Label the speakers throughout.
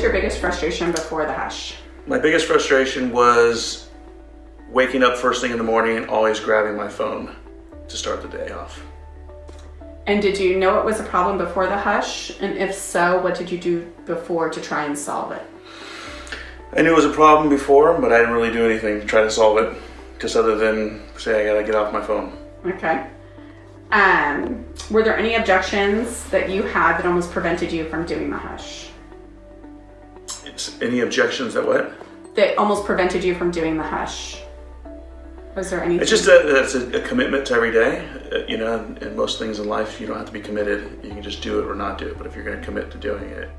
Speaker 1: your biggest frustration before the hush?
Speaker 2: My biggest frustration was waking up first thing in the morning and always grabbing my phone to start the day off.
Speaker 1: And did you know it was a problem before the hush? And if so, what did you do before to try and solve it?
Speaker 2: I knew it was a problem before, but I didn't really do anything to try to solve it, just other than say I gotta get off my phone.
Speaker 1: Okay. Were there any objections that you had that almost prevented you from doing the hush?
Speaker 2: Any objections that what?
Speaker 1: That almost prevented you from doing the hush. Was there anything?
Speaker 2: It's just it's a commitment to every day. In most things in life, you don't have to be committed. You can just do it or not do it. But if you're going to commit to doing it,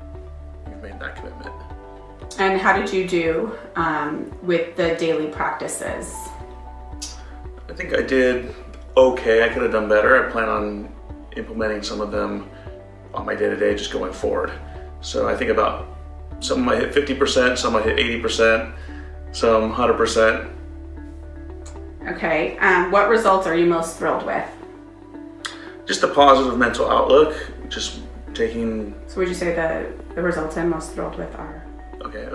Speaker 2: you've made that commitment.
Speaker 1: And how did you do with the daily practices?
Speaker 2: I think I did okay. I could have done better. I plan on implementing some of them on my day-to-day just going forward. So I think about some might hit 50%, some might hit 80%, some 100%.
Speaker 1: Okay. What results are you most thrilled with?
Speaker 2: Just a positive mental outlook. Just taking.
Speaker 1: So would you say the results I'm most thrilled with are?
Speaker 2: Okay.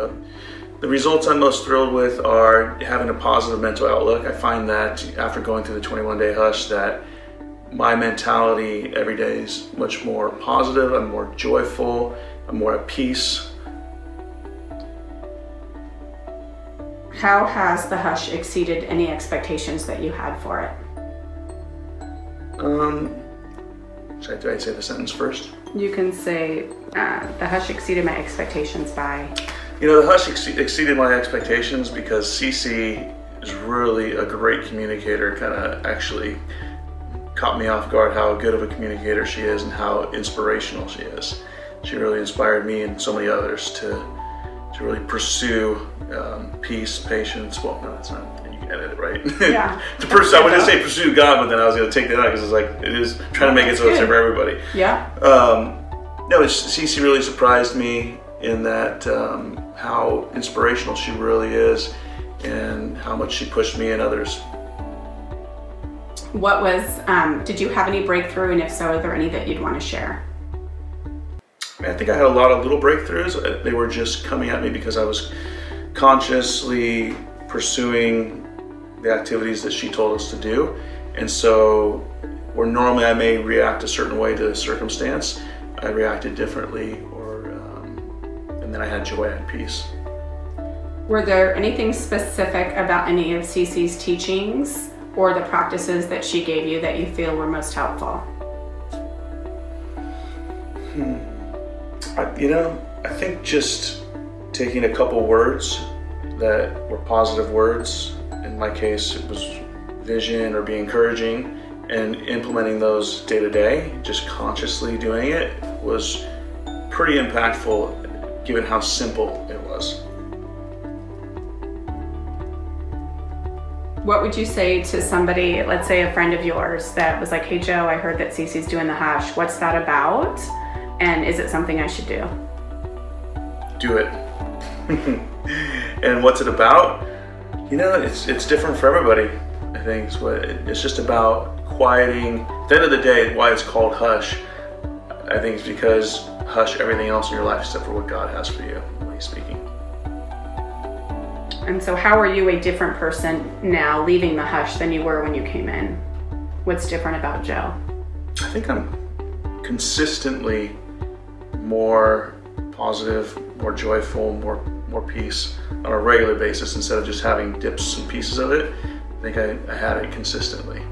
Speaker 2: The results I'm most thrilled with are having a positive mental outlook. I find that after going through the 21-day hush that my mentality every day is much more positive. I'm more joyful. I'm more at peace.
Speaker 1: How has the hush exceeded any expectations that you had for it?
Speaker 2: Should I say the sentence first?
Speaker 1: You can say, the hush exceeded my expectations by...
Speaker 2: The hush exceeded my expectations because Cece is really a great communicator. Kind of actually caught me off guard how good of a communicator she is and how inspirational she is. She really inspired me and so many others to really pursue peace, patience. Well, no, that's not. You can edit it, right?
Speaker 1: Yeah.
Speaker 2: I would just say pursue God, but then I was going to take that out because it's like it is trying to make it so it's for everybody.
Speaker 1: Yeah.
Speaker 2: Cece really surprised me in that how inspirational she really is, and how much she pushed me and others.
Speaker 1: What was? Did you have any breakthrough, and if so, are there any that you'd want to share?
Speaker 2: I think I had a lot of little breakthroughs. They were just coming at me because I was consciously pursuing the activities that she told us to do. And so where normally I may react a certain way to a circumstance, I reacted differently, and then I had joy and peace.
Speaker 1: Were there anything specific about any of Cece's teachings or the practices that she gave you that you feel were most helpful?
Speaker 2: I think just taking a couple words that were positive words, in my case it was vision or be encouraging, and implementing those day to day, just consciously doing it, was pretty impactful given how simple it was.
Speaker 1: What would you say to somebody, let's say a friend of yours, that was like, hey Joe, I heard that Cece's doing the hush. What's that about? And is it something I should do?
Speaker 2: Do it. And what's it about? It's different for everybody. I think it's just about quieting. At the end of the day, why it's called hush, I think it's because hush everything else in your life except for what God has for you when He's speaking.
Speaker 1: And so how are you a different person now leaving the hush than you were when you came in? What's different about Joe?
Speaker 2: I think I'm consistently more positive, more joyful, more peace on a regular basis instead of just having dips and pieces of it. I think I had it consistently.